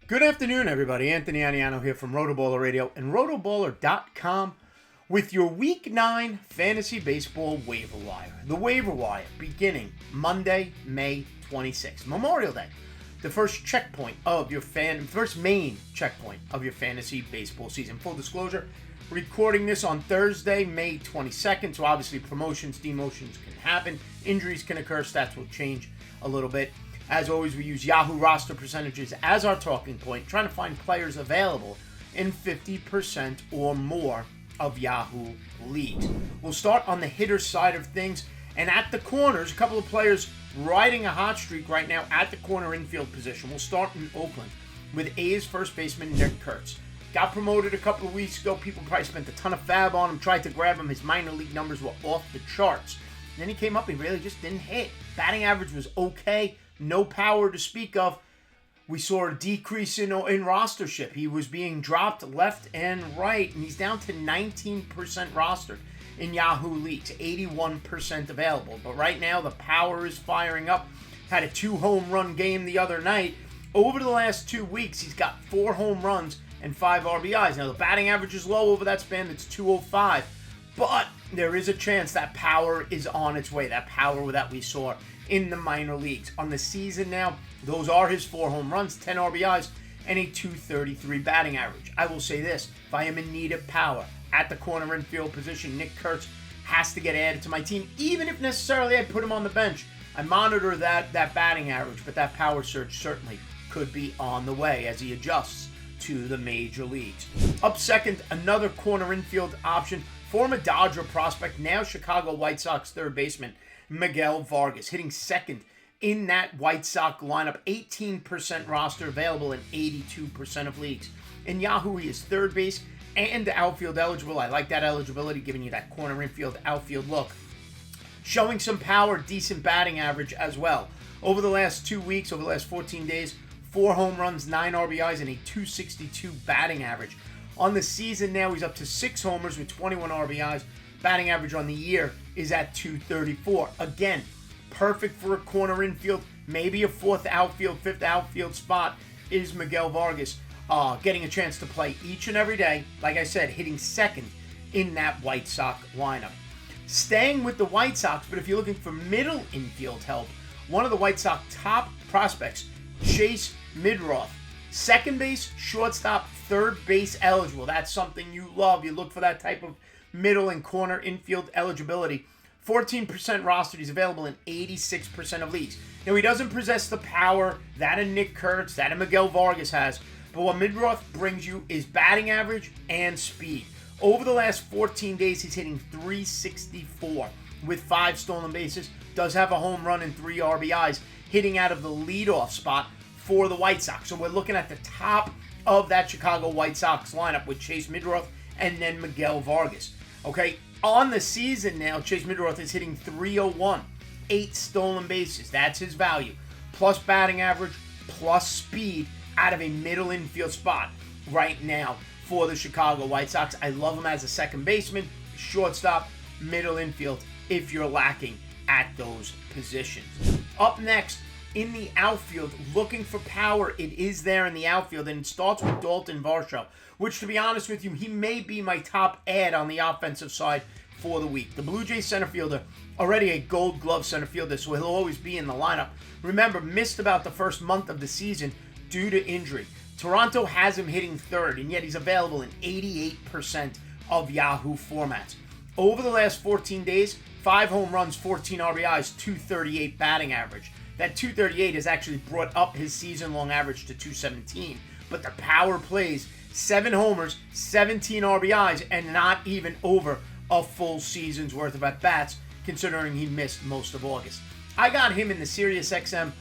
Good afternoon, everybody. Anthony Aniano here from RotoBaller Radio and rotoballer.com with your Week 9 Fantasy Baseball Waiver Wire. The Waiver Wire beginning Monday, May 26th, Memorial Day. The first main checkpoint of your fantasy baseball season. Full disclosure, recording this on Thursday, May 22nd, so obviously promotions, demotions can happen, injuries can occur, stats will change a little bit. As always, we use Yahoo roster percentages as our talking point, trying to find players available in 50% or more of Yahoo leagues. We'll start on the hitter side of things, and at the corners, a couple of players riding a hot streak right now at the corner infield position. We'll start in Oakland with A's first baseman Nick Kurtz. Got promoted a couple of weeks ago. People probably spent a ton of fab on him, tried to grab him. His minor league numbers were off the charts. And then he came up, he really just didn't hit. Batting average was okay. No power to speak of. We saw a decrease in rostership. He was being dropped left and right, and he's down to 19% rostered in Yahoo leagues, 81% available. But right now, the power is firing up. Had a 2-home run game the other night. Over the last 2 weeks, he's got 4 home runs and 5 RBIs. Now, the batting average is low over that span. It's 205. But there is a chance that power is on its way, that power that we saw in the minor leagues. On the season now, those are his 4 home runs, 10 RBIs, and a 233 batting average. I will say this, if I am in need of power at the corner infield position, Nick Kurtz has to get added to my team, even if necessarily I put him on the bench. I monitor that batting average, but that power surge certainly could be on the way as he adjusts to the major leagues. Up second, another corner infield option, former Dodger prospect, now Chicago White Sox third baseman, Miguel Vargas, hitting second in that White Sox lineup. 18% roster available in 82% of leagues. In Yahoo, he is third base and outfield eligible. I like that eligibility, giving you that corner infield, outfield look. Showing some power, decent batting average as well. Over the last 2 weeks, over the last 14 days, 4 home runs, 9 RBIs, and a 262 batting average. On the season now, he's up to 6 homers with 21 RBIs. Batting average on the year is at 234. Again, perfect for a corner infield, maybe a 4th outfield, 5th outfield spot is Miguel Vargas. Getting a chance to play each and every day. Like I said, hitting second in that White Sox lineup. Staying with the White Sox, but if you're looking for middle infield help, one of the White Sox top prospects, Chase Midroth. Second base, shortstop, third base eligible. That's something you love. You look for that type of middle and corner infield eligibility. 14% rostered. He's available in 86% of leagues. Now, he doesn't possess the power that a Nick Kurtz, that a Miguel Vargas has, but what Midroth brings you is batting average and speed. Over the last 14 days, he's hitting 364 with 5 stolen bases. Does have a home run and 3 RBIs, hitting out of the leadoff spot for the White Sox. So we're looking at the top of that Chicago White Sox lineup with Chase Midroth and then Miguel Vargas. Okay, on the season now, Chase Midroth is hitting 301, 8 stolen bases. That's his value. Plus batting average, plus speed out of a middle infield spot right now for the Chicago White Sox. I love him as a second baseman, shortstop, middle infield if you're lacking at those positions. Up next, in the outfield, looking for power, it is there in the outfield, and it starts with Dalton Varsho, which, to be honest with you, he may be my top add on the offensive side for the week. The Blue Jays center fielder, already a Gold Glove center fielder, so he'll always be in the lineup. Remember, missed about the first month of the season due to injury. Toronto has him hitting third, and yet he's available in 88% of Yahoo formats. Over the last 14 days, 5 home runs, 14 RBIs, 238 batting average. That 238 has actually brought up his season-long average to 217. But the power plays, 7 homers, 17 RBIs, and not even over a full season's worth of at-bats, considering he missed most of August. I got him in the SiriusXM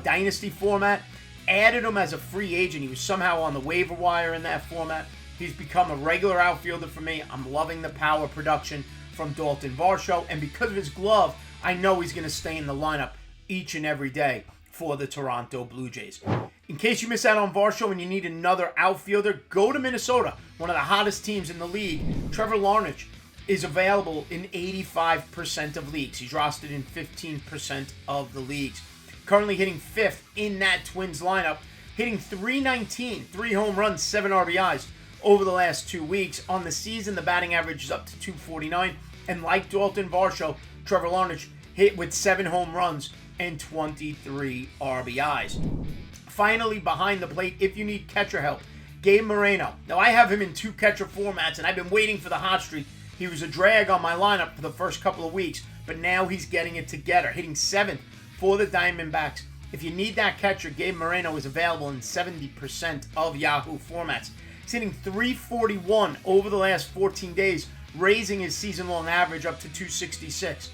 Dynasty format, added him as a free agent. He was somehow on the waiver wire in that format. He's become a regular outfielder for me. I'm loving the power production from Dalton Varsho, and because of his glove, I know he's going to stay in the lineup each and every day for the Toronto Blue Jays. In case you miss out on Varsho and you need another outfielder, go to Minnesota, one of the hottest teams in the league. Trevor Larnach is available in 85% of leagues. He's rostered in 15% of the leagues. Currently hitting 5th in that Twins lineup, hitting .319, 3 home runs, 7 RBIs over the last 2 weeks. On the season, the batting average is up to .249, and like Dalton Varsho, Trevor Larnach hit with 7 home runs and 23 RBIs. Finally, behind the plate, if you need catcher help, Gabe Moreno. Now, I have him in 2 catcher formats, and I've been waiting for the hot streak. He was a drag on my lineup for the first couple of weeks, but now he's getting it together, hitting 7th for the Diamondbacks. If you need that catcher, Gabe Moreno is available in 70% of Yahoo formats. He's hitting .341 over the last 14 days, raising his season-long average up to .266.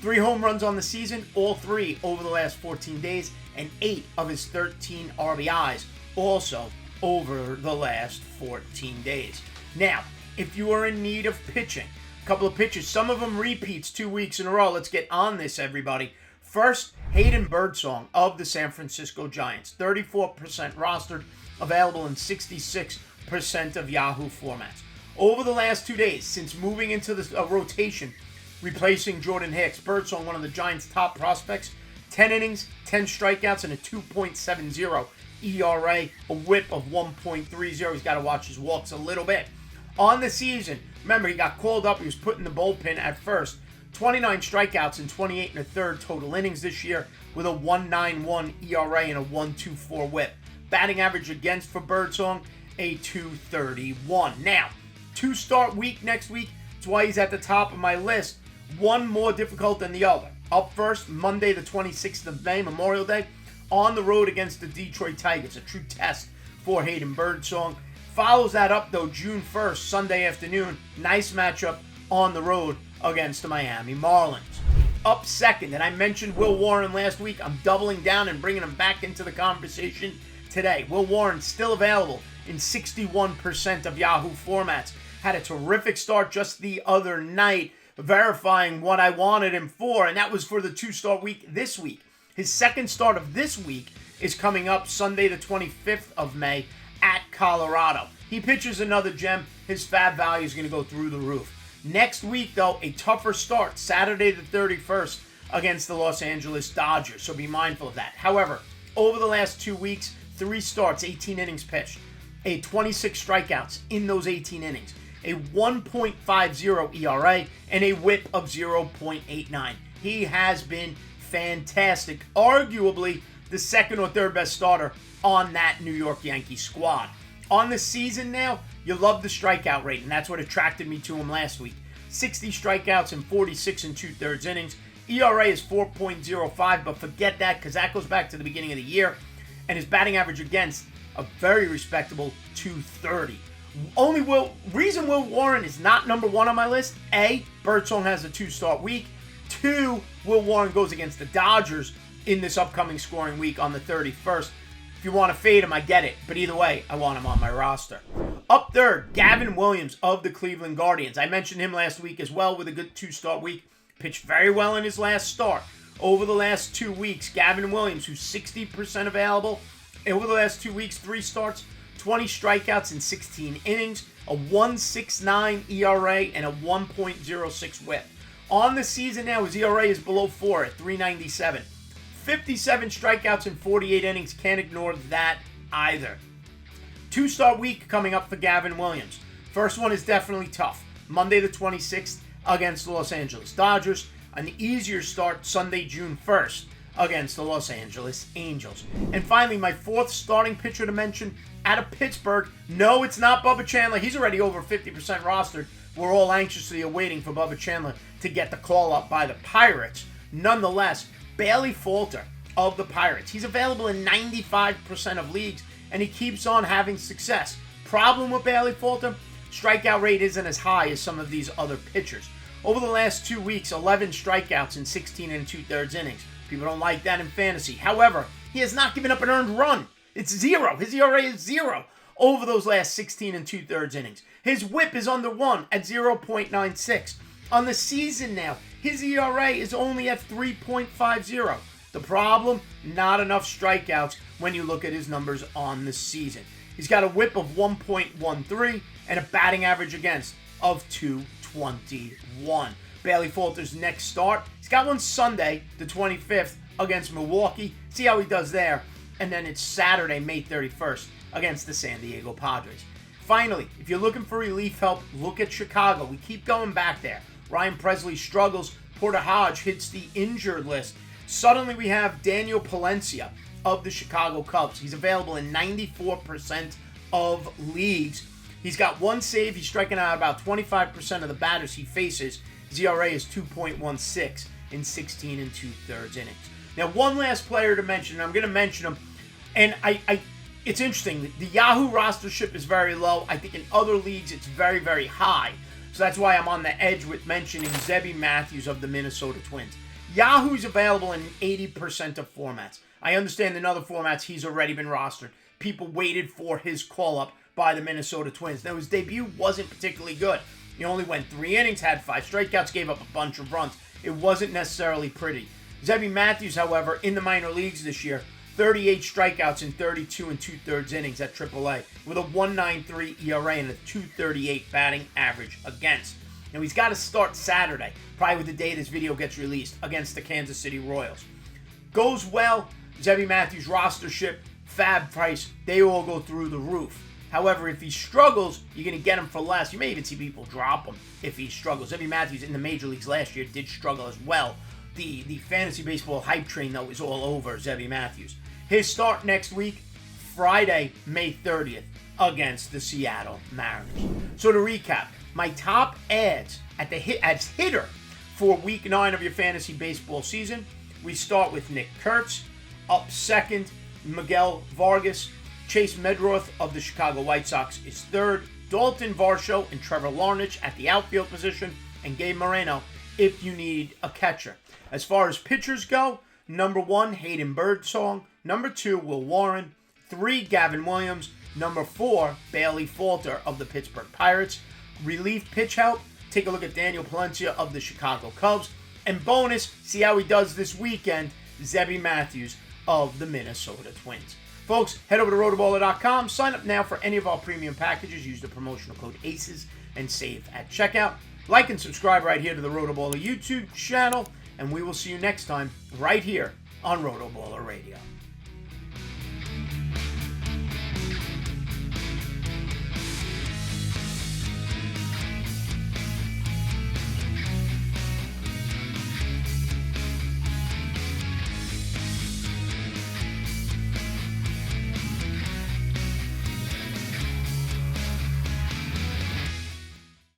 3 home runs on the season, all 3 over the last 14 days, and 8 of his 13 RBIs also over the last 14 days. Now, if you are in need of pitching, a couple of pitchers, some of them repeats 2 weeks in a row. Let's get on this, everybody. First, Hayden Birdsong of the San Francisco Giants, 34% rostered, available in 66% of Yahoo formats. Over the last 2 days, since moving into the rotation, replacing Jordan Hicks, Birdsong, one of the Giants' top prospects, 10 innings, 10 strikeouts, and a 2.70 ERA, a whip of 1.30. He's got to watch his walks a little bit. On the season, remember, he got called up. He was put in the bullpen at first. 29 strikeouts and 28 and a third total innings this year with a 1.91 ERA and a 1.24 whip. Batting average against for Birdsong, a .231. Now, 2-start week next week. That's why he's at the top of my list. One more difficult than the other. Up first, Monday the 26th of May, Memorial Day, on the road against the Detroit Tigers. A true test for Hayden Birdsong. Follows that up, though, June 1st, Sunday afternoon. Nice matchup on the road against the Miami Marlins. Up second, and I mentioned Will Warren last week. I'm doubling down and bringing him back into the conversation today. Will Warren still available in 61% of Yahoo formats. Had a terrific start just the other night, verifying what I wanted him for, and that was for the 2-start week this week. His second start of this week is coming up Sunday the 25th of May at Colorado. He pitches another gem. His fab value is going to go through the roof. Next week, though, a tougher start, Saturday the 31st against the Los Angeles Dodgers, so be mindful of that. However, over the last 2 weeks, 3 starts, 18 innings pitched, a 26 strikeouts in those 18 innings, a 1.50 ERA, and a whip of 0.89. He has been fantastic, arguably the second or third best starter on that New York Yankees squad. On the season now, you love the strikeout rate, and that's what attracted me to him last week. 60 strikeouts in 46 and 2/3 innings. ERA is 4.05, but forget that because that goes back to the beginning of the year. And his batting average against, a very respectable .230. Reason Will Warren is not number 1 on my list, A, Birdsong has a 2-start week. 2, Will Warren goes against the Dodgers in this upcoming scoring week on the 31st. If you want to fade him, I get it. But either way, I want him on my roster. Up third, Gavin Williams of the Cleveland Guardians. I mentioned him last week as well with a good 2-start week. Pitched very well in his last start. Over the last 2 weeks, Gavin Williams, who's 60% available, and over the last 2 weeks, 3 starts, 20 strikeouts in 16 innings, a 1.69 ERA, and a 1.06 whip. On the season now, his ERA is below 4 at 3.97. 57 strikeouts in 48 innings. Can't ignore that either. 2-start week coming up for Gavin Williams. First one is definitely tough. Monday the 26th against the Los Angeles Dodgers. An easier start Sunday, June 1st against the Los Angeles Angels. And finally, my 4th starting pitcher to mention out of Pittsburgh. No, it's not Bubba Chandler. He's already over 50% rostered. We're all anxiously awaiting for Bubba Chandler to get the call up by the Pirates. Nonetheless, Bailey Falter of the Pirates. He's available in 95% of leagues, and he keeps on having success. Problem with Bailey Falter? Strikeout rate isn't as high as some of these other pitchers. Over the last 2 weeks, 11 strikeouts in 16 and 2/3 innings. People don't like that in fantasy. However, he has not given up an earned run. It's 0. His ERA is 0 over those last 16 and 2/3 innings. His whip is under 1 at 0.96. On the season now, his ERA is only at 3.50. The problem? Not enough strikeouts when you look at his numbers on the season. He's got a whip of 1.13 and a batting average against of 221. Bailey Falter's next start, he's got one Sunday, the 25th, against Milwaukee. See how he does there. and then it's Saturday, May 31st, against the San Diego Padres. Finally, if you're looking for relief help, look at Chicago. We keep going back there. Ryan Presley struggles. Porter Hodge hits the injured list. Suddenly we have Daniel Palencia of the Chicago Cubs. He's available in 94% of leagues. He's got one save. He's striking out about 25% of the batters he faces. His ERA is 2.16 in 16 2/3 innings. Now, one last player to mention, and I'm going to mention him, and it's interesting. The Yahoo rostership is very low. I think in other leagues it's very, very high. So that's why I'm on the edge with mentioning Zebby Matthews of the Minnesota Twins. Yahoo's available in 80% of formats. I understand in other formats he's already been rostered. People waited for his call-up by the Minnesota Twins. Now, his debut wasn't particularly good. He only went 3 innings, had 5 strikeouts, gave up a bunch of runs. It wasn't necessarily pretty. Zebby Matthews, however, in the minor leagues this year, 38 strikeouts in 32 2/3 innings at AAA with a 1.93 ERA and a 2.38 batting average against. Now, he's got to start Saturday, probably with the day this video gets released, against the Kansas City Royals. Goes well, Zebby Matthews rostership, fab price, they all go through the roof. However, if he struggles, you're going to get him for less. You may even see people drop him if he struggles. Zebby Matthews in the major leagues last year did struggle as well. The fantasy baseball hype train, though, is all over Zebby Matthews. His start next week, Friday, May 30th, against the Seattle Mariners. So to recap, my top ads as hitter for Week 9 of your fantasy baseball season, we start with Nick Kurtz. Up second, Miguel Vargas. Chase Medroth of the Chicago White Sox is third. Dalton Varsho and Trevor Larnach at the outfield position. And Gabe Moreno if you need a catcher. As far as pitchers go, number 1, Hayden Birdsong. Number 2, Will Warren. 3, Gavin Williams. Number 4, Bailey Falter of the Pittsburgh Pirates. Relief pitch help, take a look at Daniel Palencia of the Chicago Cubs. And bonus, see how he does this weekend, Zebby Matthews of the Minnesota Twins. Folks, head over to rotoballer.com. Sign up now for any of our premium packages. Use the promotional code ACES and save at checkout. Like and subscribe right here to the RotoBaller YouTube channel. And we will see you next time right here on RotoBaller Radio.